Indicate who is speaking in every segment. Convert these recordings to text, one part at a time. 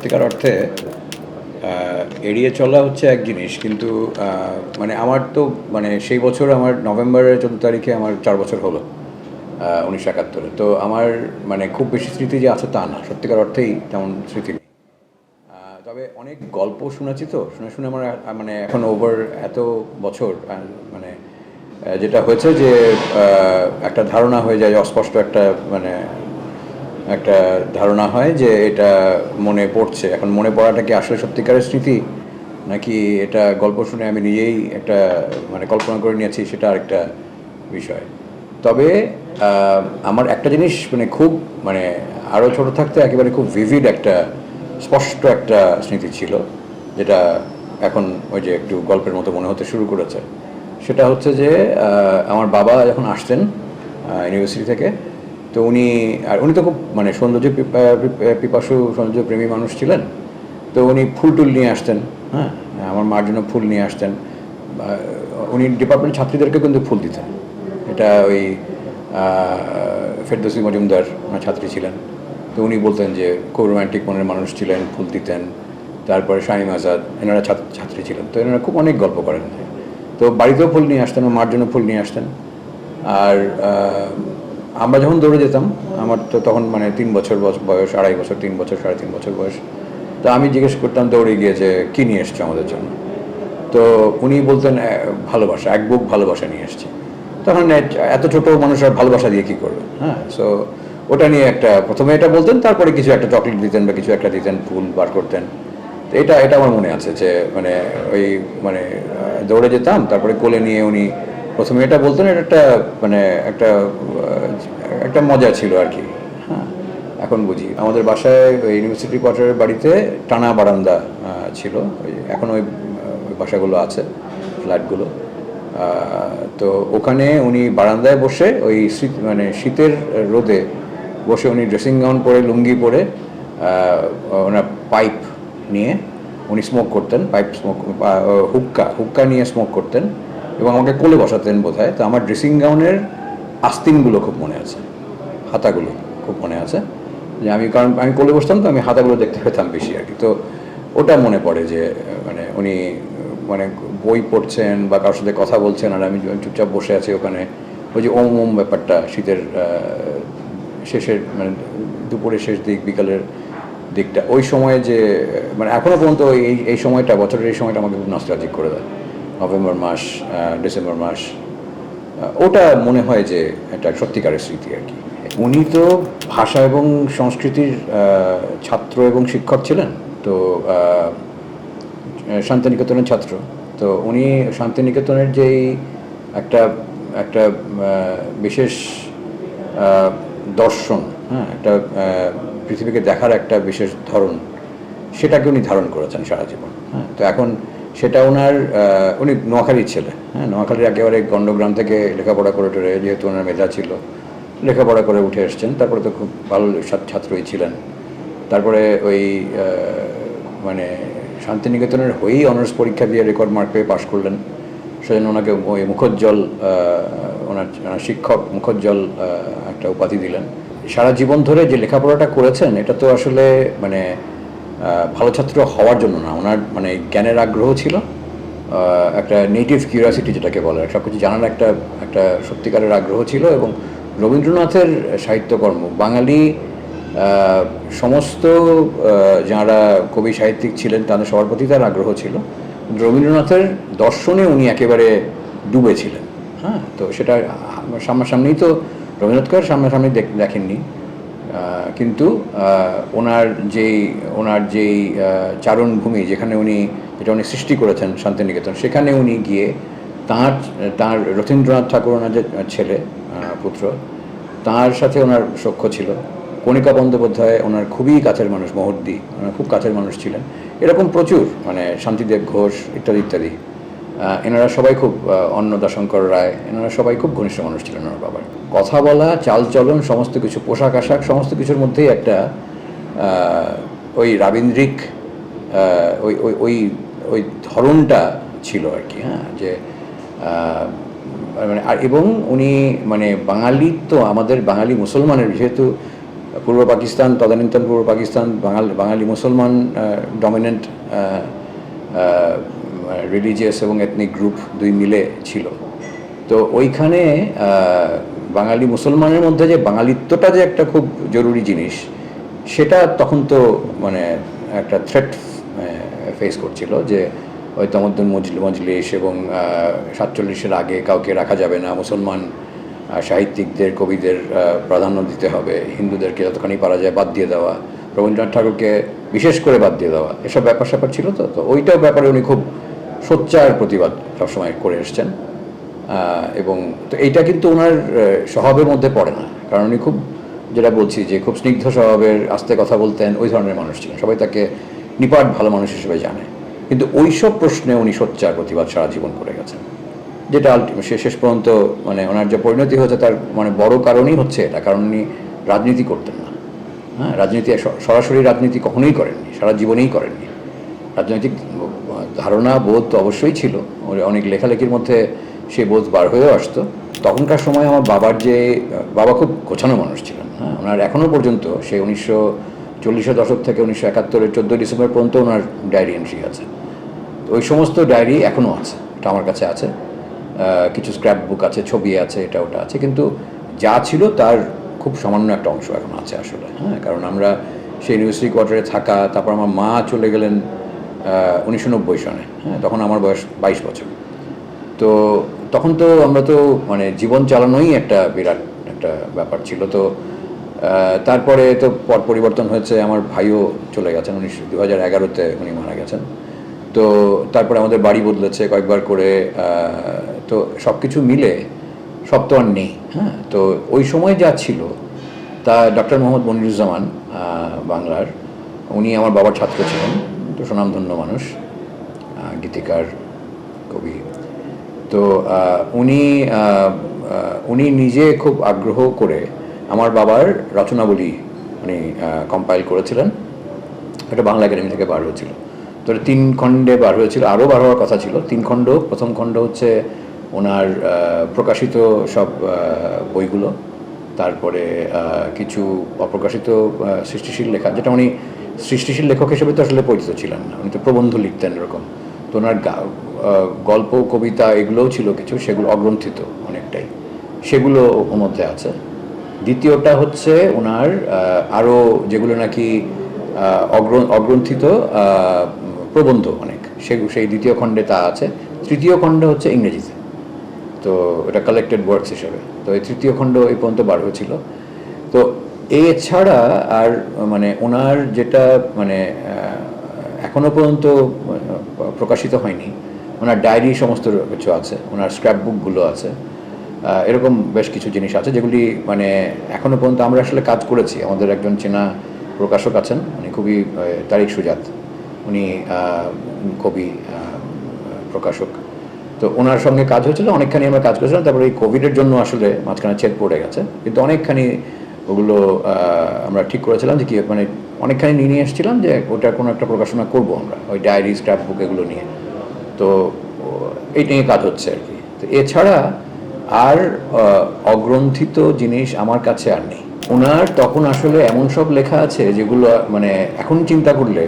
Speaker 1: সত্যিকার অর্থে এড়িয়ে চলা হচ্ছে এক জিনিস, কিন্তু মানে আমার তো মানে সেই বছর আমার নভেম্বরের 14 তারিখে আমার 4 বছর হলো 1971-এ। তো আমার মানে খুব বেশি স্মৃতি যে আছে তা না, সত্যিকার অর্থেই তেমন স্মৃতি নেই। তবে অনেক গল্প শুনেছি, তো শুনে শুনে আমার মানে এখন ওভার এত বছর মানে যেটা হয়েছে যে একটা ধারণা হয়ে যায়, অস্পষ্ট একটা মানে একটা ধারণা হয় যে এটা মনে পড়ছে। এখন মনে পড়াটা কি আসলে সত্যিকারের স্মৃতি, নাকি এটা গল্প শুনে আমি নিজেই একটা মানে কল্পনা করে নিয়েছি, সেটা আরেকটা বিষয়। তবে আমার একটা জিনিস মানে খুব মানে আরও ছোট থাকতে একেবারে খুব ভিভিড একটা স্পষ্ট একটা স্মৃতি ছিল, যেটা এখন ওই যে একটু গল্পের মতো মনে হতে শুরু করেছে। সেটা হচ্ছে যে আমার বাবা যখন আসতেন ইউনিভার্সিটি থেকে, তো উনি তো খুব মানে সৌন্দর্য পিপাসু সৌন্দর্য প্রেমী মানুষ ছিলেন। তো উনি ফুল টুল নিয়ে আসতেন, হ্যাঁ, আমার মার জন্য ফুল নিয়ে আসতেন। উনি ডিপার্টমেন্ট ছাত্রীদেরকে কিন্তু ফুল দিতেন। এটা ওই ফেরদৌসী মজুমদার ছাত্রী ছিলেন, তো উনি বলতেন যে খুব রোম্যান্টিক মনের মানুষ ছিলেন, ফুল দিতেন। তারপরে শামীম আজাদ, এনারা ছাত্রী ছিলেন, তো এনারা খুব অনেক গল্প করেন। তো বাড়িতেও ফুল নিয়ে আসতেন, মার জন্য ফুল নিয়ে আসতেন। আর আমরা যখন দৌড়ে যেতাম, আমার তো তখন মানে 3 বছর বয়স, 2.5 বছর, 3 বছর, 3.5 বছর বয়স। তো আমি জিজ্ঞেস করতাম দৌড়ে গিয়ে যে কী নিয়ে এসছো আমাদের জন্য। তো উনি বলতেন ভালোবাসা, এক বুক ভালোবাসা নিয়ে এসছি। তখন এত ছোট মানুষ আর ভালোবাসা দিয়ে কী করবে, হ্যাঁ। সো ওটা নিয়ে একটা প্রথমে এটা বলতেন, তারপরে কিছু একটা চকলেট দিতেন বা কিছু একটা দিতেন, ফুল বার করতেন। তো এটা এটা আমার মনে আছে যে মানে ওই মানে দৌড়ে যেতাম, তারপরে কোলে নিয়ে উনি প্রথমে এটা বলতেন। এটা একটা মানে একটা একটা মজা ছিল আর কি, হ্যাঁ। এখন বুঝি আমাদের বাসায় ওই ইউনিভার্সিটি কোয়ার্টারের বাড়িতে টানা বারান্দা ছিল, ওই এখন ওই বাসাগুলো আছে, ফ্ল্যাটগুলো। তো ওখানে উনি বারান্দায় বসে ওই মানে শীতের রোদে বসে উনি ড্রেসিং গাউন পরে, লুঙ্গি পরে, ওনার পাইপ নিয়ে উনি স্মোক করতেন, পাইপ স্মোক, হুক্কা নিয়ে স্মোক করতেন, এবং আমাকে কোলে বসাতেন বোধহয়। তো আমার ড্রেসিং গাউনের আস্তিনগুলো খুব মনে আছে, হাতাগুলো খুব মনে আছে, যে কারণ আমি কোলে বসতাম, তো আমি হাতাগুলো দেখতে পেতাম বেশি আর কি। তো ওটা মনে পড়ে যে মানে উনি মানে বই পড়ছেন বা কারোর সাথে কথা বলছেন, আর আমি চুপচাপ বসে আছি ওখানে। ওই যে ওম ওম ব্যাপারটা, শীতের শেষের মানে দুপুরের শেষ দিক, বিকালের দিকটা, ওই সময়ে যে মানে এখনও পর্যন্ত এই সময়টা, বছরের এই সময়টা আমাকে খুব নস্টালজিক করে দেয়। নভেম্বর মাস, ডিসেম্বর মাস, ওটা মনে হয় যে একটা সত্যিকারের স্মৃতি আর কি। উনি তো ভাষা এবং সংস্কৃতির ছাত্র এবং শিক্ষক ছিলেন। তো শান্তিনিকেতনের ছাত্র। তো উনি শান্তিনিকেতনের যেই একটা একটা বিশেষ দর্শন, হ্যাঁ, একটা পৃথিবীকে দেখার একটা বিশেষ ধরন, সেটাকে উনি ধারণ করেছেন সারা জীবন, হ্যাঁ। তো এখন সেটা ওনার উনি নোয়াখালীর ছেলে, হ্যাঁ, নোয়াখালীর একেবারে গণ্ডগ্রাম থেকে লেখাপড়া করে টোরে, যেহেতু ওনার মেধা ছিল, লেখাপড়া করে উঠে এসছেন। তারপরে তো খুব ভালো ছাত্রই ছিলেন। তারপরে ওই মানে শান্তিনিকেতনের হয়েই অনার্স পরীক্ষা দিয়ে রেকর্ড মার্ক পেয়ে পাশ করলেন। সেজন্য ওনাকে ওই মুখোজ্জ্বল, ওনার শিক্ষক মুখোজ্জ্বল একটা উপাধি দিলেন। সারা জীবন ধরে যে লেখাপড়াটা করেছেন, এটা তো আসলে মানে ভালো ছাত্র হওয়ার জন্য না, ওনার মানে জ্ঞানের আগ্রহ ছিল, একটা নেটিভ কিউরিয়াসিটি যেটাকে বলে, সব কিছু জানার একটা একটা সত্যিকারের আগ্রহ ছিল। এবং রবীন্দ্রনাথের সাহিত্যকর্ম, বাঙালি সমস্ত যারা কবি সাহিত্যিক ছিলেন তাদের সবার প্রতি তার আগ্রহ ছিল। রবীন্দ্রনাথের দর্শনে উনি একেবারে ডুবেছিলেন, হ্যাঁ। তো সেটা সামনাসামনিই তো রবীন্দ্রনাথকে সামনাসামনি দেখেননি, কিন্তু ওনার যেই চারণভূমি, যেখানে যেটা উনি সৃষ্টি করেছেন শান্তিনিকেতন, সেখানে উনি গিয়ে তাঁর রথীন্দ্রনাথ ঠাকুর, ওনার যে ছেলে পুত্র, তাঁর সাথে ওনার সখ্য ছিল। কণিকা বন্দ্যোপাধ্যায় ওনার খুবই কাছের মানুষ, মহর্দি ওনার খুব কাছের মানুষ ছিলেন। এরকম প্রচুর, মানে শান্তিদেব ঘোষ ইত্যাদি ইত্যাদি, এনারা সবাই খুব, অন্নদাশঙ্কর রায়, এনারা সবাই খুব ঘনিষ্ঠ মানুষ ছিলেন ওনার বাবার। কথা বলা, চালচলন, সমস্ত কিছু, পোশাক আশাক, সমস্ত কিছুর মধ্যেই একটা ওই রাবীন্দ্রিক ওই ওই ওই ওই ধরনটা ছিল আর কি, হ্যাঁ। যে মানে আর এবং উনি মানে বাঙালি, তো আমাদের বাঙালি মুসলমানের যেহেতু পূর্ব পাকিস্তান, তদানীন্তন পূর্ব পাকিস্তান, বাঙালি মুসলমান ডমিনেন্ট রিলিজিয়াস এবং এথনিক গ্রুপ দুই মিলে ছিল। তো ওইখানে বাঙালি মুসলমানের মধ্যে যে বাঙালিত্বটা যে একটা খুব জরুরি জিনিস, সেটা তখন তো মানে একটা থ্রেট ফেস করছিল যে ওই তমদ্দুন মজলিস এবং 47-এর আগে কাউকে রাখা যাবে না, মুসলমান সাহিত্যিকদের কবিদের প্রাধান্য দিতে হবে, হিন্দুদেরকে যতখানি পারা যায় বাদ দিয়ে দেওয়া, রবীন্দ্রনাথ ঠাকুরকে বিশেষ করে বাদ দিয়ে দেওয়া, এসব ব্যাপার স্যাপার ছিল। তো ওইটার ব্যাপারে উনি খুব সোচ্চার প্রতিবাদ সবসময় করে এসছেন। এবং তো এইটা কিন্তু ওনার স্বভাবের মধ্যে পড়ে না, কারণ উনি খুব, যেটা বলছি যে খুব স্নিগ্ধ স্বভাবের, আস্তে কথা বলতেন, ওই ধরনের মানুষ ছিলেন, সবাই তাকে নিপাট ভালো মানুষ হিসেবে জানে। কিন্তু ওইসব প্রশ্নে উনি সোচ্চার প্রতিবাদ সারা জীবন করে গেছেন, যেটা শেষ পর্যন্ত মানে ওনার যে পরিণতি হয়েছে তার মানে বড় কারণই হচ্ছে এটা, কারণ উনি রাজনীতি করতেন না। হ্যাঁ, রাজনীতি সরাসরি রাজনীতি কখনোই করেননি, সারা জীবনেই করেননি। রাজনৈতিক ধারণা বোধ তো অবশ্যই ছিল, অনেক লেখালেখির মধ্যে সে বোধ বার হয়েও আসতো। তখনকার সময় আমার বাবা খুব গোছানো মানুষ ছিলেন। হ্যাঁ, ওনার এখনও পর্যন্ত সে 1940-এর দশক থেকে 1971-এর 14 ডিসেম্বর পর্যন্ত ওনার ডায়েরি এন্ট্রি আছে। তো ওই সমস্ত ডায়েরি এখনও আছে, এটা আমার কাছে আছে। কিছু স্ক্র্যাপ বুক আছে, ছবি আছে, এটা ওটা আছে, কিন্তু যা ছিল তার খুব সামান্য একটা অংশ এখন আছে আসলে। হ্যাঁ, কারণ আমরা সেই ইউনিভার্সিটি কোয়ার্টারে থাকা, তারপর আমার মা চলে গেলেন 1990 সনে। হ্যাঁ, তখন আমার বয়স 22 বছর। তো তখন তো আমরা তো মানে জীবন চালানোই একটা বিরাট একটা ব্যাপার ছিল। তো তারপরে তো পট পরিবর্তন হয়েছে, আমার ভাইও চলে গেছেন, 2011-তে উনি মারা গেছেন। তো তারপরে আমাদের বাড়ি বদলেছে কয়েকবার করে। তো সব কিছু মিলে সব তো আর নেই। হ্যাঁ, তো ওই সময় যা ছিল তা ডক্টর মোহাম্মদ মনিরুজ্জামান বাংলার, উনি আমার বাবার ছাত্র ছিলেন, তো সুনামধন্য মানুষ, গীতিকার, কবি। তো উনি নিজে খুব আগ্রহ করে আমার বাবার রচনাবলী উনি কম্পাইল করেছিলেন। এটা বাংলা একাডেমি থেকে বার হয়েছিল। তো 3 খণ্ডে বার হয়েছিল, আরও বার হওয়ার কথা ছিল। 3 খণ্ড। প্রথম খণ্ড হচ্ছে ওনার প্রকাশিত সব বইগুলো, তারপরে কিছু অপ্রকাশিত সৃষ্টিশীল লেখা, যেটা উনি সৃষ্টিশীল লেখক হিসেবে তো আসলে পরিচিত ছিলেন না, উনি তো প্রবন্ধ লিখতেন এরকম। তো ওনার গল্প, কবিতা এগুলোও ছিল কিছু, সেগুলো অগ্রন্থিত অনেকটাই, সেগুলো ওর মধ্যে আছে। দ্বিতীয়টা হচ্ছে ওনার আরও যেগুলো নাকি অগ্রন্থিত প্রবন্ধ অনেক, সেই দ্বিতীয় খণ্ডে তা আছে। তৃতীয় খণ্ড হচ্ছে ইংরেজিতে, তো এটা কালেক্টেড ওয়ার্কস হিসেবে। তো এই তৃতীয় খণ্ড এই পর্যন্ত বার হয়েছিল। তো এছাড়া আর মানে ওনার যেটা মানে এখনও পর্যন্ত প্রকাশিত হয়নি, ওনার ডায়েরি সমস্ত কিছু আছে, ওনার স্ক্র্যাপ বুকগুলো আছে, এরকম বেশ কিছু জিনিস আছে যেগুলি মানে এখনও পর্যন্ত আমরা আসলে কাজ করেছি। আমাদের একজন চেনা প্রকাশক আছেন, উনি খুবই, তারিক সুজাত, উনি কবি, প্রকাশক। তো ওনার সঙ্গে কাজ হয়েছিল, অনেকখানি আমরা কাজ করেছিলাম। তারপরে এই কোভিডের জন্য আসলে মাঝখানে ছেদ পড়ে গেছে, কিন্তু অনেকখানি ওগুলো আমরা ঠিক করেছিলাম যে কি মানে অনেকখানি নিয়ে এসেছিলাম যে ওটার কোনো একটা প্রকাশনা করব আমরা, ওই ডায়েরি, স্ক্র্যাপ বুক এগুলো নিয়ে। তো এই নিয়ে কাজ হচ্ছে আর কি। তো এছাড়া আর অগ্রন্থিত জিনিস আমার কাছে আর নেই। ওনার তখন আসলে এমন সব লেখা আছে যেগুলো মানে এখন চিন্তা করলে,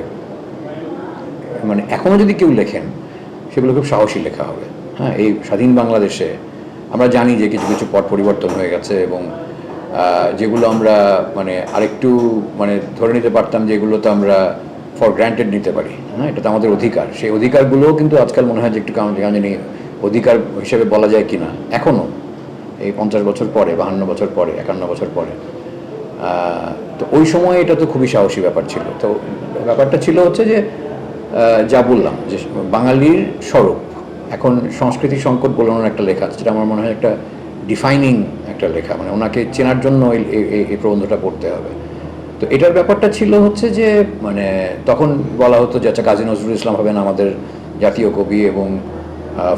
Speaker 1: মানে এখনও যদি কেউ লেখেন সেগুলো খুব সাহসী লেখা হবে। হ্যাঁ, এই স্বাধীন বাংলাদেশে আমরা জানি যে কিছু কিছু পট পরিবর্তন হয়ে গেছে, এবং যেগুলো আমরা মানে আরেকটু মানে ধরে নিতে পারতাম, যেগুলো তো আমরা ফর গ্র্যান্টেড নিতে পারি। হ্যাঁ, এটা তো আমাদের অধিকার। সেই অধিকারগুলোও কিন্তু আজকাল মনে হয় যে একটু জানি অধিকার হিসেবে বলা যায় কি না এখনও, এই 50 বছর পরে, 52 বছর পরে, 51 বছর পরে। তো ওই সময় এটা তো খুবই সাহসী ব্যাপার ছিল। তো ব্যাপারটা ছিল হচ্ছে যে যা বললাম যে বাঙালির স্বরূপ, এখন সংস্কৃতি সংকট বলে ওনার একটা লেখা আছে, যেটা আমার মনে হয় একটা ডিফাইনিং একটা লেখা, মানে ওনাকে চেনার জন্য এই প্রবন্ধটা পড়তে হবে। তো এটার ব্যাপারটা ছিল হচ্ছে যে মানে তখন বলা হতো যে আচ্ছা, কাজী নজরুল ইসলাম হবেন আমাদের জাতীয় কবি, এবং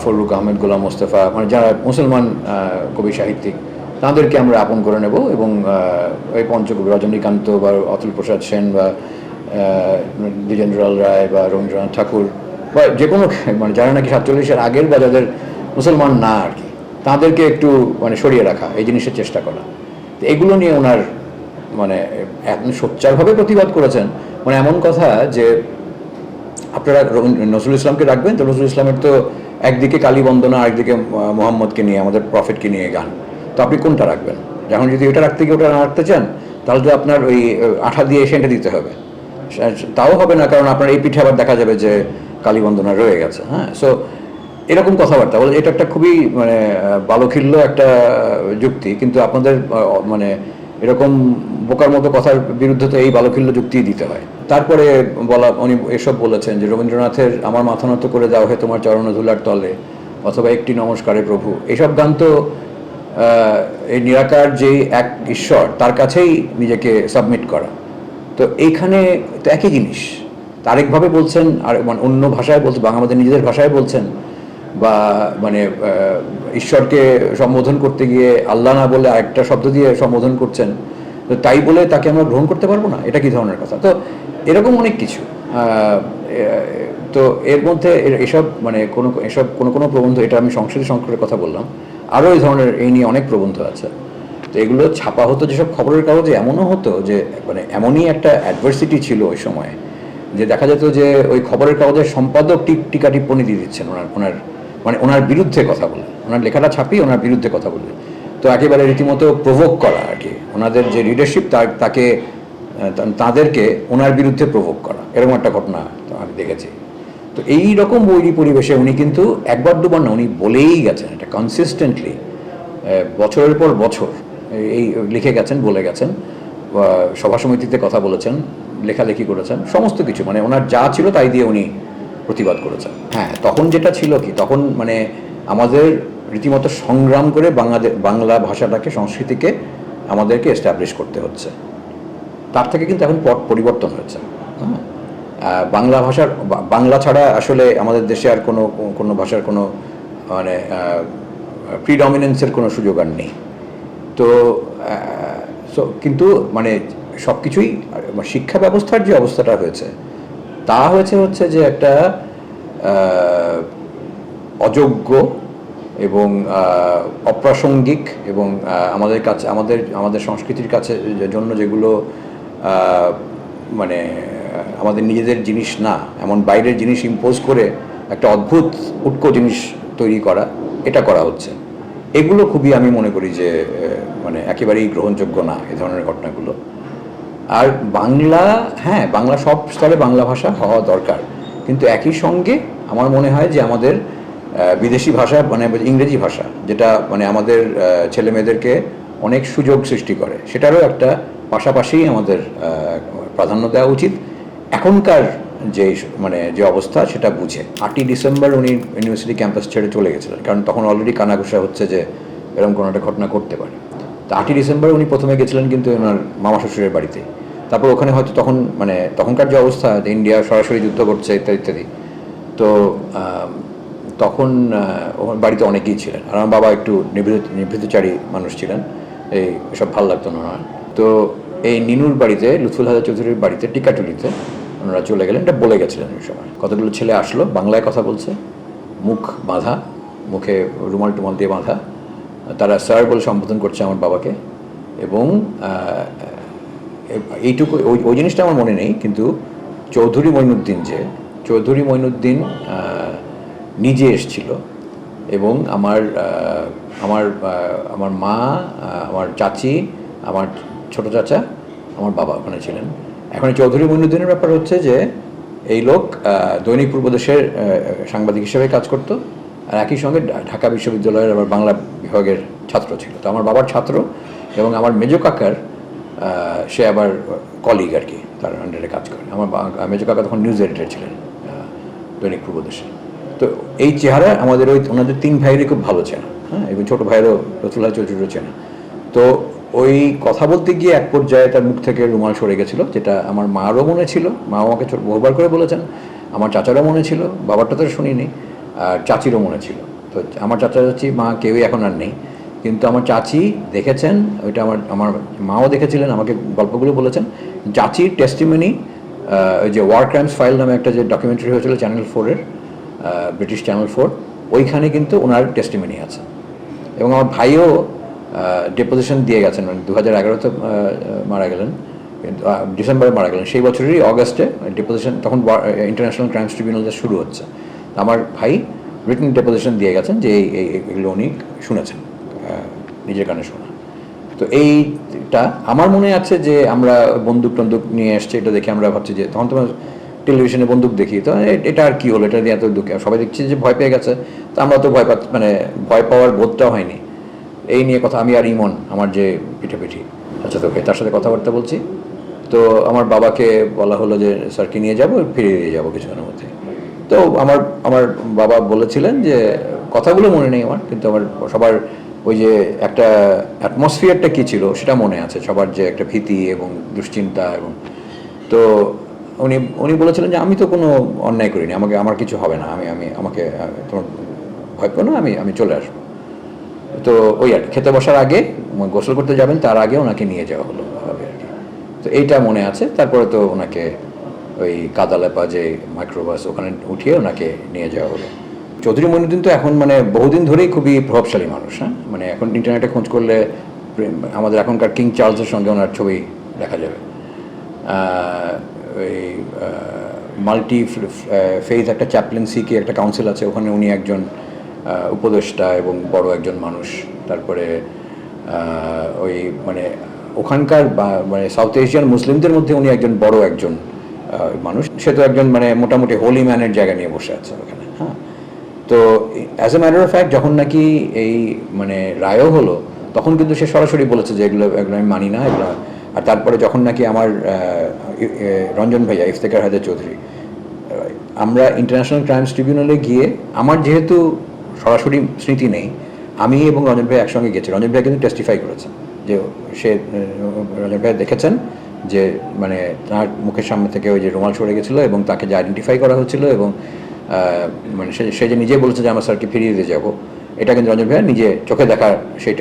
Speaker 1: ফররুখ আহমেদ, গোলাম মোস্তফা, মানে যারা মুসলমান কবি সাহিত্যিক, তাদেরকে আমরা আপন করে নেব, এবং ওই পঞ্চকবি রজনীকান্ত বা অতুল প্রসাদ সেন বা দ্বিজেন্দ্রলাল রায় বা রবীন্দ্রনাথ ঠাকুর বা যে কোনো মানে যারা নাকি 47-এর আগের বা যাদের মুসলমান না আর কি, তাদেরকে একটু মানে সরিয়ে রাখা, এই জিনিসের চেষ্টা করা। তো এগুলো নিয়ে ওনার মানে এত সোচ্চারভাবে প্রতিবাদ করেছেন, মানে এমন কথা যে আপনারা নজরুল ইসলামকে রাখবেন তো নজরুল ইসলামের তো একদিকে কালী বন্দনা, আরেকদিকে মোহাম্মদকে নিয়ে, আমাদের প্রফেটকে নিয়ে গান, তো আপনি কোনটা রাখবেন? এখন যদি ওটা রাখতে গিয়ে ওটা না রাখতে চান, তাহলে তো আপনার ওই আঠা দিয়ে সেন্টে দিতে হবে, তাও হবে না, কারণ আপনার এই পিঠে আবার দেখা যাবে যে কালী বন্দনা রয়ে গেছে। হ্যাঁ, সো এরকম কথাবার্তা বলে, এটা একটা খুবই মানে বালখিল্য একটা যুক্তি, কিন্তু আপনাদের মানে এরকম বোকার মতো কথার বিরুদ্ধে তো এই বালখিল্য যুক্তিই দিতে হয়। তারপরে উনি এসব বলেছেন যে রবীন্দ্রনাথের আমার মাথা নত করে দাও হে তোমার চরণ ধুলার তলে, অথবা একটি নমস্কারে প্রভু, এসব গান তো এই নিরাকার যে এক ঈশ্বর তার কাছেই নিজেকে সাবমিট করা। তো এইখানে তো একই জিনিস, আরেকভাবে বলছেন, আর মানে অন্য ভাষায় বলছেন, আমাদের নিজেদের ভাষায় বলছেন, বা মানে ঈশ্বরকে সম্বোধন করতে গিয়ে আল্লাহ না বলে আরেকটা শব্দ দিয়ে সম্বোধন করছেন, তো তাই বলে তাকে আমরা গ্রহণ করতে পারবো না? এটা কি ধরনের কথা? তো এরকম অনেক কিছু। তো এর মধ্যে এসব মানে কোনো প্রবন্ধ, এটা আমি সংস্কৃতি সংকটের কথা বললাম, আরও এই ধরনের এই নিয়ে অনেক প্রবন্ধ আছে। তো এগুলো ছাপা হতো যেসব খবরের কাগজে, এমনও হতো যে মানে এমনই একটা অ্যাডভার্সিটি ছিল ওই সময় যে দেখা যেত যে ওই খবরের কাগজের সম্পাদক টিকা টিপ্পণী দিয়ে দিচ্ছেন ওনার বিরুদ্ধে কথা বলে, ওনার লেখাটা ছাপিয়ে ওনার বিরুদ্ধে কথা বলবে। তো একেবারে রীতিমতো প্রভোক করা আর কি, ওনাদের যে লিডারশিপ তাদেরকে ওনার বিরুদ্ধে প্রভোক করা, এরকম একটা ঘটনা আমি দেখেছি। তো এই রকম বৈরী পরিবেশে উনি কিন্তু একবার দুবার না, উনি বলেই গেছেন এটা কনসিস্টেন্টলি, বছরের পর বছর এই লিখে গেছেন, বলে গেছেন, সভা সমিতিতে কথা বলেছেন, লেখালেখি করেছেন, সমস্ত কিছু মানে ওনার যা ছিল তাই দিয়ে উনি প্রতিবাদ করেছেন। হ্যাঁ, তখন যেটা ছিল কি, তখন মানে আমাদের রীতিমতো সংগ্রাম করে বাংলা ভাষাটাকে, সংস্কৃতিকে আমাদেরকে এস্টাবলিশ করতে হচ্ছে। তার থেকে কিন্তু এখন পরিবর্তন হয়েছে। হ্যাঁ, বাংলা ছাড়া আসলে আমাদের দেশে আর কোনো ভাষার কোনো মানে প্রিডমিনেন্সের কোনো সুযোগ আর নেই। তো কিন্তু মানে সব কিছুই, শিক্ষা ব্যবস্থার যে অবস্থাটা হয়েছে তা হচ্ছে যে একটা অযোগ্য এবং অপ্রাসঙ্গিক এবং আমাদের কাছে, আমাদের সংস্কৃতির কাছে জন্য যেগুলো মানে আমাদের নিজেদের জিনিস না, এমন বাইরের জিনিস ইম্পোজ করে একটা অদ্ভুত উটকো জিনিস তৈরি করা, এটা করা হচ্ছে। এগুলো খুবই আমি মনে করি যে মানে একেবারেই গ্রহণযোগ্য না এ ধরনের ঘটনাগুলো। আর বাংলা, হ্যাঁ, বাংলা সব স্তরে বাংলা ভাষা হওয়া দরকার, কিন্তু একই সঙ্গে আমার মনে হয় যে আমাদের বিদেশি ভাষা মানে ইংরেজি ভাষা, যেটা মানে আমাদের ছেলে মেয়েদেরকে অনেক সুযোগ সৃষ্টি করে, সেটারও একটা পাশাপাশি আমাদের প্রাধান্য দেওয়া উচিত এখনকার যে অবস্থা সেটা বুঝে। 8ই ডিসেম্বর উনি ইউনিভার্সিটি ক্যাম্পাস ছেড়ে চলে গেছিলেন, কারণ তখন অলরেডি কানাঘুষা হচ্ছে যে এরকম কোনো একটা ঘটনা ঘটতে পারে। তো 8ই ডিসেম্বর উনি প্রথমে গেছিলেন কিন্তু ওনার মামা শ্বশুরের বাড়িতে। তারপর ওখানে হয়তো তখন মানে তখনকার যে অবস্থা, ইন্ডিয়া সরাসরি যুদ্ধ করছে ইত্যাদি ইত্যাদি, তো তখন বাড়িতে অনেকেই ছিলেন, আর আমার বাবা একটু নিভৃতচারী মানুষ ছিলেন, এই সব ভালো লাগতো না। তো এই নিনুর বাড়িতে, লুৎফুল হাসান চৌধুরীর বাড়িতে টিকাটুলিতে ওনারা চলে গেলেন, এটা বলে গেছিলেন ওই সময়। কতগুলো ছেলে আসলো, বাংলায় কথা বলছে, মুখ বাঁধা, মুখে রুমাল টুমাল দিয়ে বাঁধা, তারা স্যার বলে সম্বোধন করছে আমার বাবাকে, এবং এইটুকু ওই জিনিসটা আমার মনে নেই, কিন্তু চৌধুরী মঈনুদ্দিন নিজে এসেছিল, এবং আমার মা, আমার চাচি, আমার ছোট চাচা, আমার বাবা ওখানে ছিলেন। এখন চৌধুরী মঈনুদ্দিনের ব্যাপার হচ্ছে যে এই লোক দৈনিক পূর্বদেশের সাংবাদিক হিসেবে কাজ করতো, আর একই সঙ্গে ঢাকা বিশ্ববিদ্যালয়ের আবার বাংলা বিভাগের ছাত্র ছিল। তো আমার বাবার ছাত্র, এবং আমার মেজো কাকার সে আবার কলিগ আর কি, তার আন্ডারে কাজ করে। আমার মেজো কাকা তখন নিউজ এডিটর ছিলেন দৈনিক পূর্বদেশে। তো এই চেহারা আমাদের ওনাদের 3 ভাইয়েরই খুব ভালো চেনা, হ্যাঁ, এবং ছোটো ভাইয়েরও লুৎফুল হাসান চৌধুরীরও চেনা। তো ওই কথা বলতে গিয়ে এক পর্যায়ে তার মুখ থেকে রুমাল সরে গেছিলো, যেটা আমার মারও মনে ছিল, মা আমাকে বহুবার করে বলেছেন, আমার চাচারও মনে ছিল, বাবারটা তো শুনিনি, আর চাচিরও মনে ছিল। তো আমার চাচা চাচি মা কেউই এখন আর নেই, কিন্তু আমার চাচি দেখেছেন ওইটা, আমার মাও দেখেছিলেন, আমাকে গল্পগুলো বলেছেন। চাচির টেস্টিমনি, ওই যে ওয়ার ক্রাইমস ফাইল নামে একটা যে ডকুমেন্টারি হয়েছিল চ্যানেল 4-এর, ব্রিটিশ চ্যানেল 4, ওইখানে কিন্তু ওনার টেস্টিমনি আছে। এবং আমার ভাইও ডিপোজিশন দিয়ে গেছেন, মানে 2011-তে মারা গেলেন, কিন্তু ডিসেম্বরে মারা গেলেন, সেই বছরেরই অগাস্টে ডিপোজিশন, তখন ইন্টারন্যাশনাল ক্রাইমস ট্রিবিউনাল শুরু হচ্ছে। আমার ভাই রিটেন ডিপোজিশন দিয়ে গেছেন যে এগুলো উনি শুনেছেন, নিজের কানে শোনা। তো এইটা আমার মনে আছে যে আমরা বন্দুক টন্দুক নিয়ে এসছে, এটা দেখে আমরা ভাবছি যে, তখন তোমার টেলিভিশনে বন্দুক দেখি, তো এটা আর কি হলো, এটা দিয়ে এত দুঃখ, সবাই দেখছি যে ভয় পেয়ে গেছে, তো আমরা তো মানে ভয় পাওয়ার বোধটা হয়নি। এই নিয়ে কথা, আমি আর ইমন আমার যে পিঠাপিঠি, আচ্ছা তোকে তার সাথে কথাবার্তা বলছি, তো আমার বাবাকে বলা হলো যে স্যারকে নিয়ে যাবো, ফিরিয়ে দিয়ে যাবো কিছুক্ষণের মধ্যে। তো আমার বাবা বলেছিলেন যে, কথাগুলো মনে নেই আমার, কিন্তু আমার সবার ওই যে একটা অ্যাটমসফিয়ারটা কী ছিল সেটা মনে আছে, সবার যে একটা ভীতি এবং দুশ্চিন্তা। এবং তো উনি বলেছিলেন যে আমি তো কোনো অন্যায় করিনি, আমার কিছু হবে না, আমাকে তোমার ভয় পেও না, আমি চলে আসবো। তো ওই আর খেতে বসার আগে, গোসল করতে যাবেন তার আগে ওনাকে নিয়ে যাওয়া হলো হবে আর কি। তো এইটা মনে আছে। তারপরে তো ওনাকে ওই কাদালেপা যে মাইক্রোবাস, ওখানে উঠিয়ে ওনাকে নিয়ে যাওয়া হলো। চৌধুরী মঈনুদ্দিন তো এখন মানে বহুদিন ধরেই খুবই প্রভাবশালী মানুষ। হ্যাঁ, মানে এখন ইন্টারনেটে খোঁজ করলে আমাদের এখনকার কিং চার্লসের সঙ্গে ওনার ছবি দেখা যাবে। ওই মাল্টি ফেইথ একটা চ্যাপ্লেন্সি কি একটা কাউন্সিল আছে, ওখানে উনি একজন উপদেষ্টা এবং বড় একজন মানুষ। তারপরে ওই মানে ওখানকার মানে সাউথ এশিয়ান মুসলিমদের মধ্যে উনি একজন বড় একজন মানুষ। সে তো একজন মানে মোটামুটি হোলি ম্যানের জায়গা নিয়ে বসে আছে ওখানে। হ্যাঁ, তো as a matter of fact যখন নাকি এই মানে রায়ও হলো, তখন কিন্তু সে সরাসরি বলেছে যে এগুলো আমি মানি না এগুলো। আর তারপরে যখন নাকি আমার রঞ্জন ভাইয়া, ইফতেখার হায়দার চৌধুরী, আমরা ইন্টারন্যাশনাল ক্রাইমস ট্রিবিউনালে গিয়ে, আমার যেহেতু সরাসরি স্মৃতি নেই, আমি এবং রঞ্জন ভাই একসঙ্গে গেছি। রঞ্জন ভাই কিন্তু টেস্টিফাই করেছেন যে রঞ্জন ভাই দেখেছেন যে মানে তার মুখের সামনে থেকে ওই যে রুমাল সরে গেছিলো এবং তাকে যে আইডেন্টিফাই করা হচ্ছিলো, এবং মানে সে যে নিজে বলছে যে আমার স্যারকে ফিরিয়ে দিয়ে যাবো, এটা কিন্তু রঞ্জন ভাইয়া নিজে চোখে দেখা সেই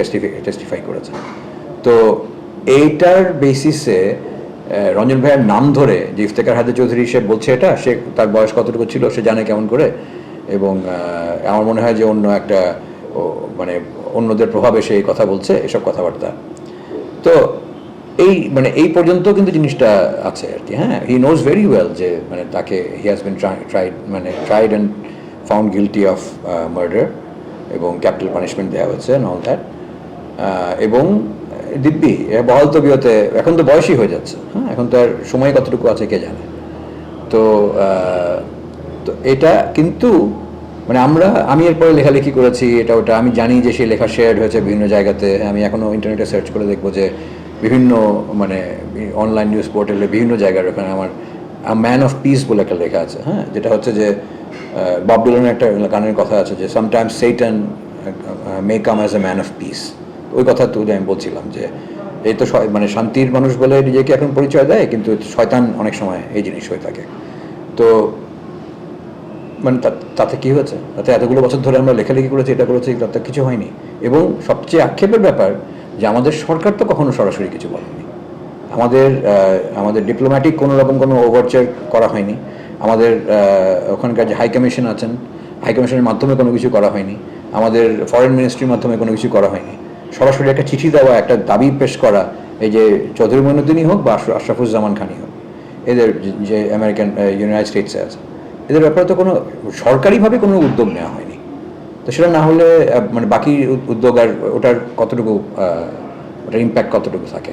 Speaker 1: টেস্টিফাই করেছে। তো এইটার বেসিসে রঞ্জন ভাইয়ের নাম ধরে যে ইফতেখার হায়দার চৌধুরী সে বলছে এটা, সে তার বয়স কতটুকু ছিল সে জানে কেমন করে। এবং আমার মনে হয় যে অন্য একটা মানে অন্যদের প্রভাবে সেই কথা বলছে, এসব কথাবার্তা। তো এই পর্যন্ত কিন্তু জিনিসটা আছে আর কি। হ্যাঁ, হি নোজ ভেরি ওয়েল যে মানে তাকে he has been tried and found guilty of murder, এবং ক্যাপিটাল পানিশমেন্ট দেওয়া হয়েছে অল দ্যাট। এবং দিব্যি বহাল তবিয়তে, এখন তো বয়সই হয়ে যাচ্ছে। হ্যাঁ, এখন তো আর সময় কতটুকু আছে কে জানে। তো এটা কিন্তু মানে আমি এরপরে লেখালেখি করেছি, এটা ওটা আমি জানি যে সেই লেখা শেয়ার হয়েছে বিভিন্ন জায়গাতে। আমি এখনও ইন্টারনেটে সার্চ করে দেখবো যে বিভিন্ন মানে অনলাইন নিউজ পোর্টালে বিভিন্ন জায়গার ওখানে আমার ম্যান অফ পিস বলে একটা লেখা আছে। হ্যাঁ, যেটা হচ্ছে যে বব ডিলানের একটা গানের কথা আছে যে sometimes Satan may come as a man of peace. ওই কথা তো আমি বলছিলাম যে এই তো মানে শান্তির মানুষ বলে নিজেকে এখন পরিচয় দেয়, কিন্তু শয়তান অনেক সময় এই জিনিস হয়ে থাকে। তো মানে তাতে কী হয়েছে, তাতে এতগুলো বছর ধরে আমরা লেখালেখি করেছি, এটা করেছি, তাতে কিছু হয়নি। এবং সবচেয়ে আক্ষেপের ব্যাপার যে আমাদের সরকার তো কখনো সরাসরি কিছু বলেনি। আমাদের ডিপ্লোম্যাটিক কোনো রকম কোনো ওভারচার করা হয়নি। আমাদের ওখানকার যে হাই কমিশন আছেন, হাই কমিশনের মাধ্যমে কোনো কিছু করা হয়নি। আমাদের ফরেন মিনিস্ট্রির মাধ্যমে কোনো কিছু করা হয়নি। সরাসরি একটা চিঠি দেওয়া, একটা দাবি পেশ করা, এই যে চৌধুরী মঈনুদ্দিনই হোক বা আশরাফুজ্জামান খানই হোক, এদের যে আমেরিকান ইউনাইটেড স্টেটসে আছে, এদের ব্যাপারে তো কোনো সরকারিভাবে কোনো উদ্যোগ নেওয়া হয়নি। তো সেটা না হলে মানে বাকি উদ্যোগ আর ওটার কতটুকু ওটার ইম্প্যাক্ট কতটুকু থাকে,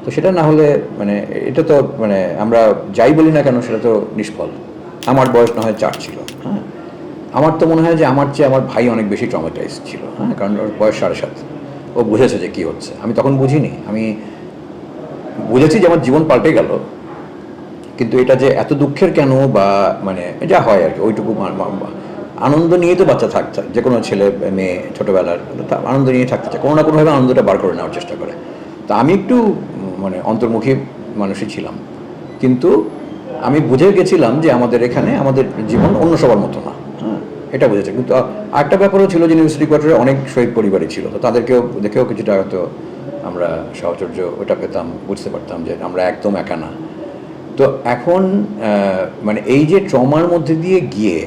Speaker 1: তো সেটা না হলে মানে এটা তো মানে আমরা যাই বলি না কেন সেটা তো নিষ্ফল। আমার বয়স না হয় 4 ছিল। হ্যাঁ, আমার তো মনে হয় যে আমার চেয়ে আমার ভাই অনেক বেশি ট্রমাটাইজ ছিল। হ্যাঁ, কারণ ওর বয়স 7.5, ও বুঝেছে যে কী হচ্ছে। আমি তখন বুঝিনি, আমি বুঝেছি যে আমার জীবন পাল্টে গেল, কিন্তু এটা যে এত দুঃখের কেন বা মানে যা হয় আর কি, ওইটুকু আনন্দ নিয়ে তো বাচ্চা থাকতে, যে কোনো ছেলে মেয়ে ছোটোবেলার আনন্দ নিয়ে থাকতে চায়, কোনো না কোনোভাবে আনন্দটা বার করে নেওয়ার চেষ্টা করে। তা আমি একটু মানে অন্তর্মুখী মানুষই ছিলাম, কিন্তু আমি বুঝে গেছিলাম যে আমাদের এখানে আমাদের জীবন অন্য সবার মতো না। হ্যাঁ, এটা বুঝেছে। কিন্তু আরেকটা ব্যাপারও ছিল যে ইউনিভার্সিটি কোয়ার্টারে অনেক শহীদ পরিবারই ছিল, তো তাদেরকেও দেখেও কিছুটা হয়তো আমরা সাহচর্য ওটা পেতাম, বুঝতে পারতাম যে আমরা একদম একা না। তো এখন মানে এই যে ট্রমার মধ্যে দিয়ে গিয়ে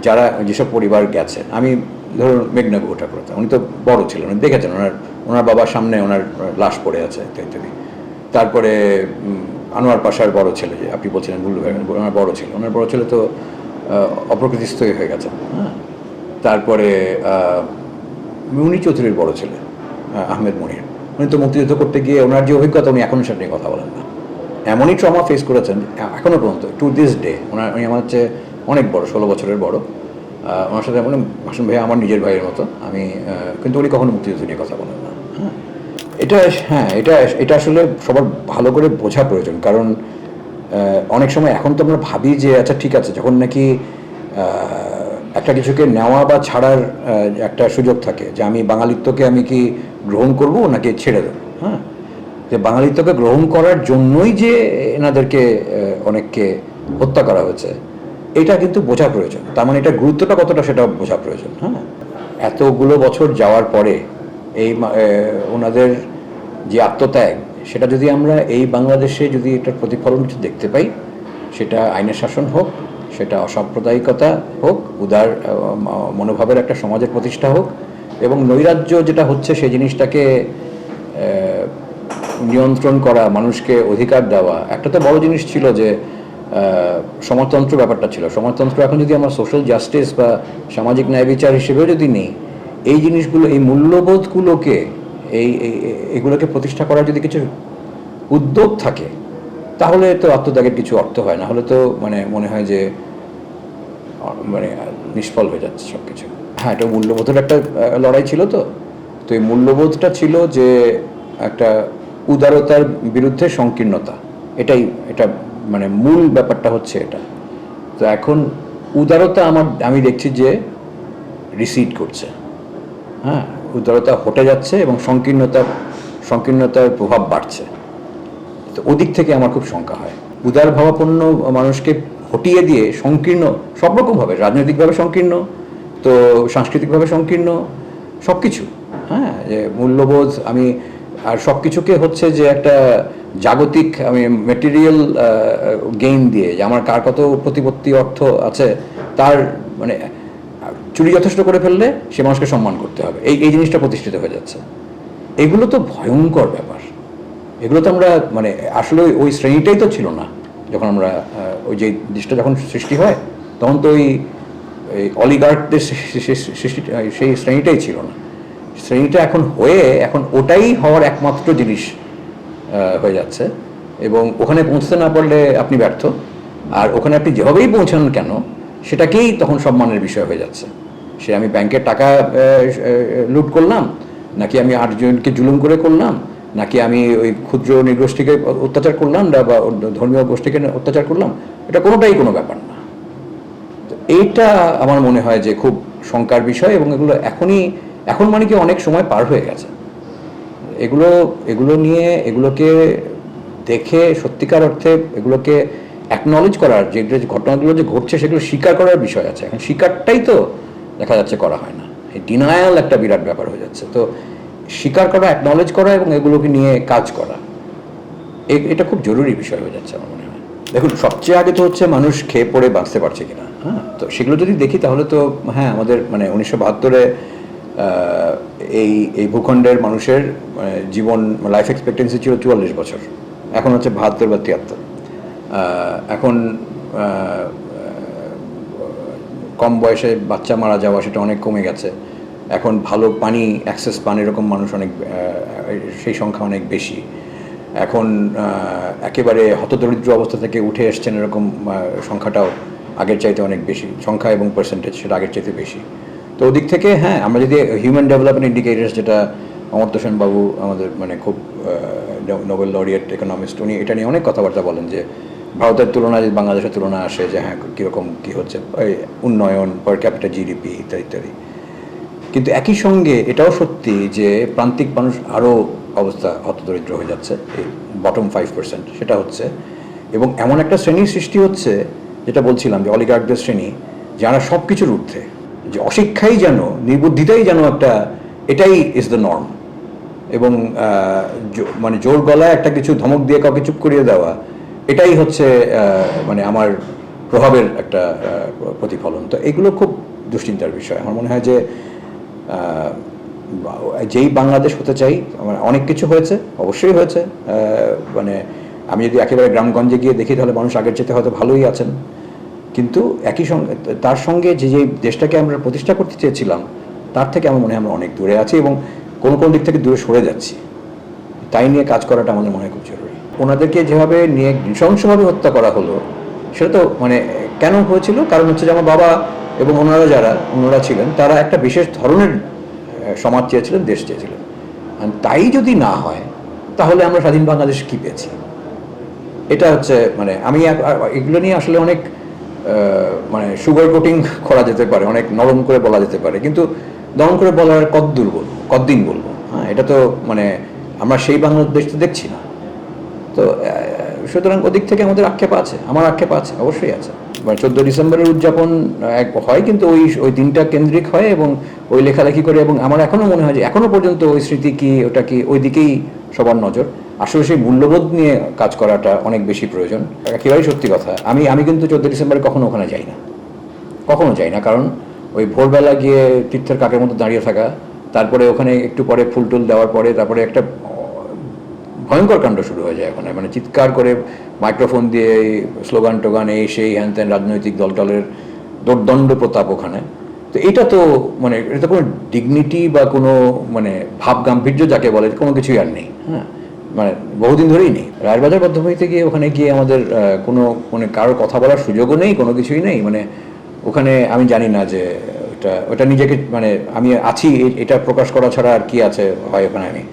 Speaker 1: যারা যেসব পরিবার গেছে, আমি ধরুন মেঘনা গুহ ঠাকুরতা, উনি তো বড় ছিলেন, উনি দেখেছেন ওনার বাবার সামনে ওনার লাশ পড়ে আছে ইত্যাদি। তারপরে আনোয়ার পাশার বড় ছেলে, যে আপনি বলছিলেন বুল্লু ভাই, ওনার বড় ছেলে তো অপ্রকৃতিস্থ হয়ে গেছেন। হ্যাঁ, তারপরে মুনি চৌধুরীর বড় ছেলে আহমেদ মনির, উনি তো মুক্তিযুদ্ধ করতে গিয়ে ওনার যে অভিজ্ঞতা, উনি এখনও সেটা নিয়ে কথা বলেন না। এমনই ট্রমা ফেস করেছেন এখনও পর্যন্ত, টু দিস ডে। উনি আমার হচ্ছে অনেক বড়, 16 বছরের বড়। ওনার সাথে মানে হাসান ভাই আমার নিজের ভাইয়ের মতো আমি, কিন্তু উনি কখনো মুক্তিযুদ্ধ নিয়ে কথা বলেন না। হ্যাঁ, এটা আসলে সবার ভালো করে বোঝা প্রয়োজন। কারণ অনেক সময় এখন তো আমরা ভাবি যে আচ্ছা ঠিক আছে, যখন নাকি একটা কিছুকে নেওয়া বা ছাড়ার একটা সুযোগ থাকে, যে আমি বাঙালিত্বকে আমি কি গ্রহণ করব নাকি ছেড়ে দেবো। হ্যাঁ, যে বাঙালিত্বকে গ্রহণ করার জন্যই যে এনাদেরকে অনেককে হত্যা করা হয়েছে, এটা কিন্তু বোঝা প্রয়োজন। তার মানে এটা গুরুত্বটা কতটা সেটা বোঝা প্রয়োজন। হ্যাঁ, এতগুলো বছর যাওয়ার পরে এই ওনাদের যে আত্মত্যাগ, সেটা যদি আমরা এই বাংলাদেশে যদি এটার প্রতিফলন কিছু দেখতে পাই, সেটা আইনের শাসন হোক, সেটা অসাম্প্রদায়িকতা হোক, উদার মনোভাবের একটা সমাজের প্রতিষ্ঠা হোক, এবং নৈরাজ্য যেটা হচ্ছে সেই জিনিসটাকে নিয়ন্ত্রণ করা, মানুষকে অধিকার দেওয়া। একটা তো বড় জিনিস ছিল যে সমাজতন্ত্র ব্যাপারটা ছিল। সমাজতন্ত্র এখন যদি আমরা সোশ্যাল জাস্টিস বা সামাজিক ন্যায় বিচার হিসেবেও যদি নেই, এই জিনিসগুলো, এই মূল্যবোধগুলোকে, এগুলোকে প্রতিষ্ঠা করার যদি কিছু উদ্যোগ থাকে, তাহলে তো আত্মত্যাগের কিছু অর্থ হয় না। হলে তো মানে মনে হয় যে মানে নিষ্ফল হয়ে যাচ্ছে সব কিছু। হ্যাঁ, এটা মূল্যবোধের একটা লড়াই ছিল। তো এই মূল্যবোধটা ছিল যে একটা উদারতার বিরুদ্ধে সংকীর্ণতা, এটা মানে মূল ব্যাপারটা হচ্ছে এটা। তো এখন উদারতা আমি দেখছি যে রিসিড করছে। হ্যাঁ, উদারতা হটে যাচ্ছে এবং সংকীর্ণতার প্রভাব বাড়ছে। তো ওদিক থেকে আমার খুব শঙ্কা হয়। উদার ভাবাপন্ন মানুষকে হটিয়ে দিয়ে সংকীর্ণ, সব রকমভাবে, রাজনৈতিকভাবে সংকীর্ণ, তো সাংস্কৃতিকভাবে সংকীর্ণ, সব কিছু। হ্যাঁ, যে মূল্যবোধ আর সব কিছুকে হচ্ছে যে একটা জাগতিক মেটেরিয়াল গেইন দিয়ে, যে আমার কার কত প্রতিপত্তি অর্থ আছে, তার মানে চুরি যথেষ্ট করে ফেললে সে মানুষকে সম্মান করতে হবে, এই জিনিসটা প্রতিষ্ঠিত হয়ে যাচ্ছে। এগুলো তো ভয়ঙ্কর ব্যাপার। এগুলো তো আমরা মানে আসলে ওই শ্রেণীটাই তো ছিল না যখন আমরা ওই যে জিনিসটা যখন সৃষ্টি হয়, তখন তো ওই অলিগার্কদের সেই শ্রেণীটাই ছিল না। শ্রেণীটা এখন ওটাই হওয়ার একমাত্র জিনিস হয়ে যাচ্ছে। এবং ওখানে পৌঁছতে না পারলে আপনি ব্যর্থ, আর ওখানে আপনি যেভাবেই পৌঁছান কেন, সেটাকেই তখন সম্মানের বিষয় হয়ে যাচ্ছে। সে আমি ব্যাংকের টাকা লুট করলাম, নাকি আমি 8 জনকে জুলুম করে করলাম, নাকি আমি ওই ক্ষুদ্র নৃগোষ্ঠীকে অত্যাচার করলাম বা ধর্মীয় গোষ্ঠীকে অত্যাচার করলাম, এটা কোনোটাই কোনো ব্যাপার না। তো এইটা আমার মনে হয় যে খুব শঙ্কার বিষয়। এবং এখন মানে কি অনেক সময় পার হয়ে গেছে। এগুলোকে দেখে সত্যিকার অর্থে এগুলোকে অ্যাকনলেজ করার, যে ঘটনাগুলো যে ঘটছে সেগুলো স্বীকার করার বিষয় আছে। এখন স্বীকারটাই তো দেখা যাচ্ছে করা হয় না। এই ডিনায়াল একটা বিরাট ব্যাপার হয়ে যাচ্ছে। তো স্বীকার করা, অ্যাকনলেজ করা এবং এগুলোকে নিয়ে কাজ করা, এটা খুব জরুরি বিষয় হয়ে যাচ্ছে আমার মনে হয়। দেখুন, সবচেয়ে আগে তো হচ্ছে মানুষ খেয়ে পড়ে বাঁচতে পারছে কিনা। হ্যাঁ, তো সেগুলো যদি দেখি তাহলে তো হ্যাঁ, আমাদের মানে 1972-এ এই ভূখণ্ডের মানুষের জীবন লাইফ এক্সপেক্টেন্সি ছিল 44 বছর, এখন হচ্ছে 72 বা 73। এখন কম বয়সে বাচ্চা মারা যাওয়া সেটা অনেক কমে গেছে। এখন ভালো পানি অ্যাক্সেস পান এরকম মানুষ সেই সংখ্যা অনেক বেশি। এখন একেবারে হতদরিদ্র অবস্থা থেকে উঠে এসছেন এরকম সংখ্যাটাও আগের চাইতে অনেক বেশি, সংখ্যা এবং পার্সেন্টেজ সেটা আগের চাইতে বেশি। তো ওদিক থেকে হ্যাঁ, আমরা যদি হিউম্যান ডেভেলপমেন্ট ইন্ডিকেটরস, যেটা অমর্ত্য সেন বাবু আমাদের মানে খুব নোবেল লরিয়েট ইকোনমিস্ট, উনি এটা নিয়ে অনেক কথাবার্তা বলেন যে ভারতের তুলনায় যদি বাংলাদেশের তুলনা আসে, যে হ্যাঁ কীরকম কী হচ্ছে উন্নয়ন, পার ক্যাপিটা জিডিপি ইত্যাদি ইত্যাদি। কিন্তু একই সঙ্গে এটাও সত্যি যে প্রান্তিক মানুষ আরও অবস্থা হতদরিদ্র হয়ে যাচ্ছে, এই বটম 5% সেটা হচ্ছে। এবং এমন একটা শ্রেণীর সৃষ্টি হচ্ছে, যেটা বলছিলাম যে অলিগার্কদের শ্রেণী, যারা সব কিছুর ঊর্ধ্বে, যে অশিক্ষাই যেন, নির্বুদ্ধিতাই যেন একটা, এটাই ইজ দ্য নর্ম। এবং মানে জোর গলায় একটা কিছু ধমক দিয়ে কাউকে চুপ করিয়ে দেওয়া, এটাই হচ্ছে মানে আমার প্রভাবের একটা প্রতিফলন। তো এগুলো খুব দুশ্চিন্তার বিষয়। আমার মনে হয় যে যেই বাংলাদেশ হতে চাই, অনেক কিছু হয়েছে, অবশ্যই হয়েছে। মানে আমি যদি একেবারে গ্রামগঞ্জে গিয়ে দেখি তাহলে মানুষ আগের চেয়ে হয়তো ভালোই আছেন, কিন্তু একই সঙ্গে তার সঙ্গে যে যে দেশটাকে আমরা প্রতিষ্ঠা করতে চেয়েছিলাম তার থেকে আমার মনে হয় আমরা অনেক দূরে আছি এবং কোন কোন দিক থেকে দূরে সরে যাচ্ছি। তাই নিয়ে কাজ করাটা আমাদের মনে হয় খুব জরুরি। ওনাদেরকে যেভাবে নিয়ে নৃশংসভাবে হত্যা করা হলো সেটা তো মানে কেন হয়েছিল, কারণ হচ্ছে যে আমার বাবা এবং ওনারা ছিলেন, তারা একটা বিশেষ ধরনের সমাজ চেয়েছিলেন, দেশ চেয়েছিলেন। আর তাই যদি না হয় তাহলে আমরা স্বাধীন বাংলাদেশ কী পেয়েছি? এটা হচ্ছে মানে আমি এগুলো নিয়ে আসলে অনেক মানে সুগার কোটিং করা যেতে পারে, অনেক নরম করে বলা যেতে পারে, কিন্তু নরম করে বলার কতদিন বলবো? হ্যাঁ, এটা তো মানে আমরা সেই বাংলাদেশ তো দেখছি না। তো সুতরাং ওদিক থেকে আমাদের আক্ষেপ আছে, আমার আক্ষেপ আছে, অবশ্যই আছে। 14 ডিসেম্বরের উদযাপন হয়, কিন্তু ওই দিনটা কেন্দ্রিক হয় এবং ওই লেখালেখি করে, এবং আমার এখনও মনে হয় যে এখনও পর্যন্ত ওই স্মৃতি কি ওটা কি ওই দিকেই সবার নজর। আসলে সেই মূল্যবোধ নিয়ে কাজ করাটা অনেক বেশি প্রয়োজন। একেবারেই সত্যি কথা, আমি কিন্তু 14 ডিসেম্বরে কখনো ওখানে যাই না, কারণ ওই ভোরবেলা গিয়ে তীর্থের কাকের মতো দাঁড়িয়ে থাকা, তারপরে ওখানে একটু পরে ফুল টুল দেওয়ার পরে তারপরে একটা ভয়ঙ্কর কাণ্ড শুরু হয়ে যায় ওখানে, মানে চিৎকার করে মাইক্রোফোন দিয়ে স্লোগান টোগান এই সেই হ্যান ত্যান রাজনৈতিক দলটলের দোর্দণ্ড প্রতাপ ওখানে। তো এটা তো মানে এটা তো কোনো ডিগনিটি বা কোনো মানে ভাব গাম্ভীর্য যাকে বলে কোনো কিছুই আর নেই। হ্যাঁ, মানে বহুদিন ধরেই নেই। রায়েরবাজার বদ্ধভূমিতে গিয়ে ওখানে গিয়ে আমাদের কোনো মানে কারোর কথা বলার সুযোগও নেই, কোনো কিছুই নেই। মানে ওখানে আমি জানি না যে ওটা নিজেকে মানে আমি আছি এটা প্রকাশ করা ছাড়া আর কি আছে হয় ওখানে, আমি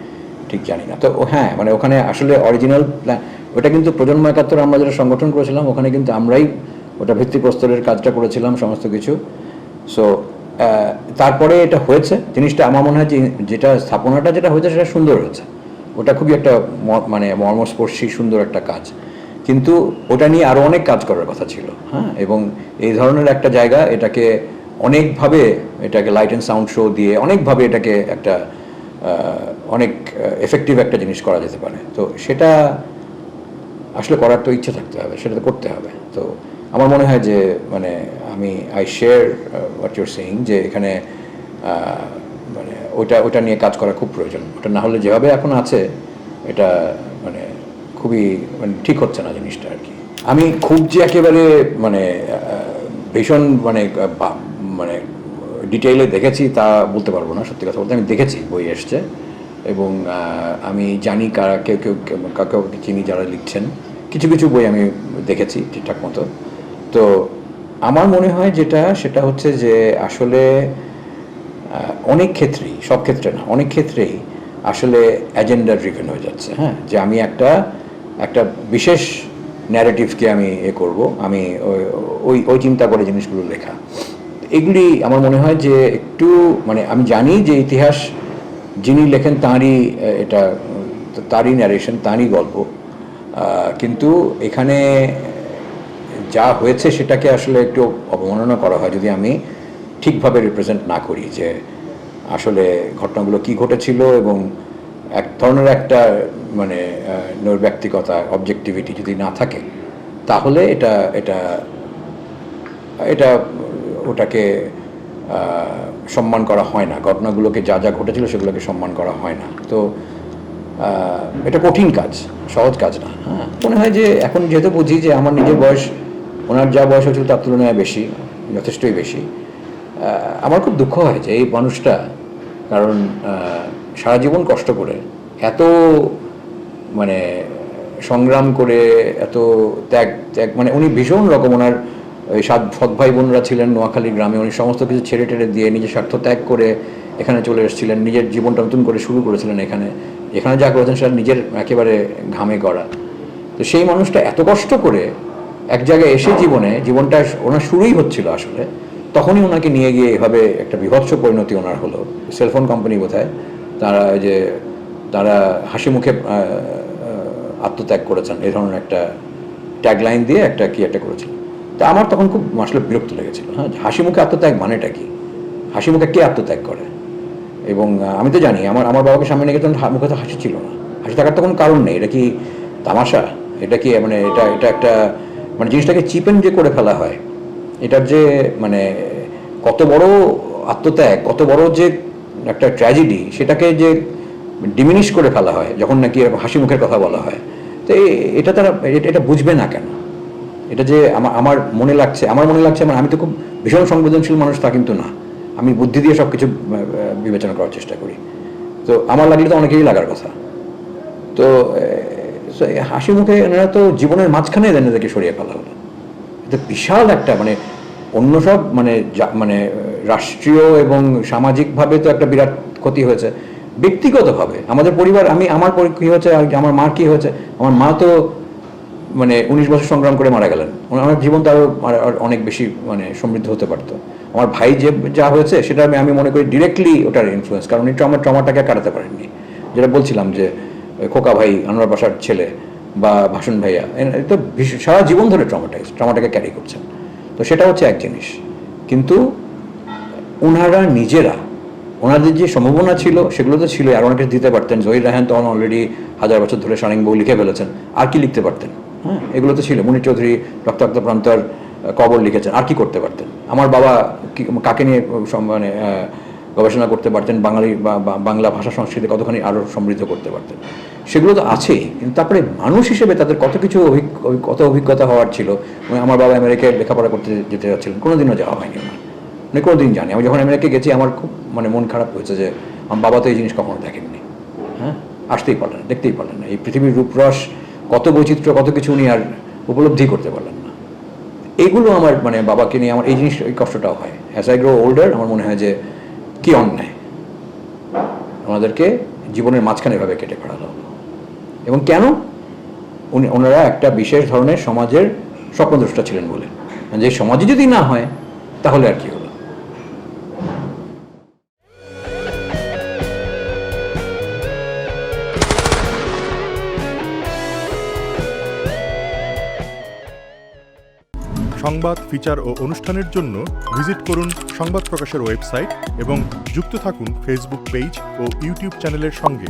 Speaker 1: ঠিক জানি না। তো হ্যাঁ, মানে ওখানে আসলে অরিজিনাল প্ল্যান ওটা কিন্তু প্রজন্ম 71 আমরা যেটা সংগঠন করেছিলাম ওখানে কিন্তু আমরাই ওটা ভিত্তিপ্রস্তরের কাজটা করেছিলাম সমস্ত কিছু। সো তারপরে এটা হয়েছে জিনিসটা, আমার মনে হয় যে যেটা স্থাপনাটা যেটা হয়েছে সেটা সুন্দর হয়েছে, ওটা খুবই একটা মানে মর্মস্পর্শী সুন্দর একটা কাজ, কিন্তু ওটা নিয়ে আরও অনেক কাজ করার কথা ছিল। হ্যাঁ, এবং এই ধরনের একটা জায়গা এটাকে অনেকভাবে এটাকে লাইট অ্যান্ড সাউন্ড শো দিয়ে অনেকভাবে এটাকে একটা অনেক এফেক্টিভ একটা জিনিস করা যেতে পারে। তো সেটা আসলে করার তো ইচ্ছে থাকতে হবে, সেটা তো করতে হবে। তো আমার মনে হয় যে মানে I share what your saying, যে এখানে মানে ওটা নিয়ে কাজ করা খুব প্রয়োজন। ওটা না হলে যেভাবে এখন আছে এটা মানে খুবই মানে ঠিক হচ্ছে না জিনিসটা আর কি। আমি খুব যে একেবারে মানে ভীষণ মানে মানে ডিটেইলে দেখেছি তা বলতে পারবো না, সত্যি কথা বলতে। আমি দেখেছি, বই এসছে, এবং আমি জানি কেউ কাউকে চিনি যারা লিখছেন, কিছু কিছু বই আমি দেখেছি ঠিকঠাক মতো। তো আমার মনে হয় সেটা হচ্ছে যে আসলে অনেক ক্ষেত্রেই, সব ক্ষেত্রে না, অনেক ক্ষেত্রেই আসলে অ্যাজেন্ডা ড্রিভেন হয়ে যাচ্ছে। হ্যাঁ, যে আমি একটা বিশেষ ন্যারেটিভকে আমি করব, আমি ওই চিন্তা করে জিনিসগুলো লেখা, এগুলি আমার মনে হয় যে একটু মানে আমি জানি যে ইতিহাস যিনি লেখেন তারই ন্যারেশন, তারই গল্প, কিন্তু এখানে যা হয়েছে সেটাকে আসলে একটু অবমাননা করা হয় যদি আমি ঠিকভাবে রিপ্রেজেন্ট না করি যে আসলে ঘটনাগুলো কি ঘটেছিল, এবং এক ধরনের একটা মানে নৈর্ব্যক্তিকতা, অবজেক্টিভিটি যদি না থাকে তাহলে এটা ওটাকে সম্মান করা হয় না, ঘটনাগুলোকে যা যা ঘটেছিল সেগুলোকে সম্মান করা হয় না। তো এটা কঠিন কাজ, সহজ কাজ না। হ্যাঁ, মনে হয় যে এখন যেহেতু বুঝি যে আমার নিজের বয়স ওনার যা বয়স হয়েছিল তার তুলনায় বেশি, যথেষ্টই বেশি, আমার খুব দুঃখ হয় যে এই মানুষটা, কারণ সারা জীবন কষ্ট করে এত মানে সংগ্রাম করে এত ত্যাগ মানে উনি ভীষণ রকম, ওনার ওই সৎ ভাই বোনরা ছিলেন নোয়াখালী গ্রামে, উনি সমস্ত কিছু ছেড়ে টেড়ে দিয়ে নিজের স্বার্থ ত্যাগ করে এখানে চলে এসেছিলেন, নিজের জীবনটা নতুন করে শুরু করেছিলেন এখানে যা করেছেন সেটা নিজের একেবারে ঘামে গড়া। তো সেই মানুষটা এত কষ্ট করে এক জায়গায় এসে জীবনটা ওনার শুরুই হচ্ছিল আসলে, তখনই ওনাকে নিয়ে গিয়ে এভাবে একটা বিভৎস পরিণতি ওনার হলো। সেলফোন কোম্পানি বোধহয় তারা হাসি মুখে আত্মত্যাগ করেছেন, এই ধরনের একটা ট্যাগলাইন দিয়ে একটা করেছিল। তা আমার তখন খুব আসলে বিরক্ত লেগেছিল। হ্যাঁ, হাসি মুখে আত্মত্যাগ মানেটা কি? হাসি মুখে কে আত্মত্যাগ করে? এবং আমি তো জানি আমার বাবাকে সামনে নিয়ে তখন মুখে তো হাসি ছিল না, হাসি থাকার তো কোনো কারণ নেই। এটা কি তামাশা? এটা কি মানে এটা একটা মানে জিনিসটাকে চিপেন যে করে ফেলা হয়, এটার যে মানে কত বড় আত্মত্যাগ, কত বড় যে একটা ট্র্যাজেডি, সেটাকে যে ডিমিনিশ করে ফেলা হয় যখন নাকি হাসি মুখের কথা বলা হয়, তো এটা তারা এটা বুঝবে না কেন? এটা যে আমার মনে লাগছে মানে আমি তো খুব ভীষণ সংবেদনশীল মানুষ তা কিন্তু না, আমি বুদ্ধি দিয়ে সব কিছু বিবেচনা করার চেষ্টা করি। তো আমার লাগলে তো অনেকেরই লাগার কথা। তো হাসি মুখে এনারা তো জীবনের মাঝখানে এদেরকে সরিয়ে ফেলা হলো। এটা বিশাল একটা মানে অন্য সব মানে রাষ্ট্রীয় এবং সামাজিকভাবে তো একটা বিরাট ক্ষতি হয়েছে, ব্যক্তিগতভাবে আমাদের পরিবার, আমার কী হয়েছে, আমার মার কী হয়েছে, আমার মা তো মানে 19 বছর সংগ্রাম করে মারা গেলেন, ওনার জীবন তো আরও অনেক বেশি মানে সমৃদ্ধ হতে পারতো। আমার ভাই যা হয়েছে সেটা আমি মনে করি ডিরেক্টলি ওটার ইনফ্লুয়েন্স, কারণ উনি ট্রমাটাকে কাটাতে পারেননি। যেটা বলছিলাম যে খোকা ভাই, আনোয়ার পাশার ছেলে, বা ভাষণ ভাইয়া, তো সারা জীবন ধরে ট্রমাটাকে ক্যারি করছেন। তো সেটা হচ্ছে এক জিনিস। কিন্তু ওনারা নিজেরা, ওনাদের যে সম্ভাবনা ছিল সেগুলো তো ছিল, আর অনেকে দিতে পারতেন। জহির রায়হান তখন অলরেডি 1000 বছর ধরে সারেং বউ লিখে ফেলেছেন, আর কি লিখতে পারতেন? হ্যাঁ, এগুলো তো ছিল। মুনির চৌধুরী রক্তাক্ত প্রান্তর কবর লিখেছেন, আর কি করতে পারতেন? আমার বাবা কাকে নিয়ে মানে গবেষণা করতে পারতেন, বাংলা ভাষা সংস্কৃতি কতখানি আরও সমৃদ্ধ করতে পারতেন, সেগুলো তো আছেই। কিন্তু তারপরে মানুষ হিসেবে তাদের কত কিছু কত অভিজ্ঞতা হওয়ার ছিল। আমার বাবা আমেরিকায় লেখাপড়া করতে যেতে যাচ্ছিলেন, কোনোদিনও যাওয়া হয়নি ওনার, মানে কোনোদিন জানি। আমি যখন আমেরিকায় গেছি আমার খুব মানে মন খারাপ হয়েছে যে আমার বাবা তো এই জিনিস কখনো দেখেননি। হ্যাঁ, আসতেই পারলেন না, দেখতেই পারলেন না, এই পৃথিবীর রূপরস, কত বৈচিত্র্য, কত কিছু উনি আর উপলব্ধি করতে পারলেন না। এইগুলো আমার মানে বাবাকে নিয়ে আমার এই জিনিস, এই কষ্টটাও হয়। অ্যাজ আই গ্রো ওল্ডার আমার মনে হয় যে কি অন্যায় আমাদেরকে জীবনের মাঝখানে এভাবে কেটে ফেলানো হলো। এবং কেন? ওনারা একটা বিশেষ ধরনের সমাজের স্বপ্নদ্রষ্টা ছিলেন বলে, যে সমাজে যদি না হয় তাহলে আর কি হলো।
Speaker 2: সংবাদ, ফিচার ও অনুষ্ঠানের জন্য ভিজিট করুন সংবাদ প্রকাশের ওয়েবসাইট এবং যুক্ত থাকুন ফেসবুক পেজ ও ইউটিউব চ্যানেলের সঙ্গে।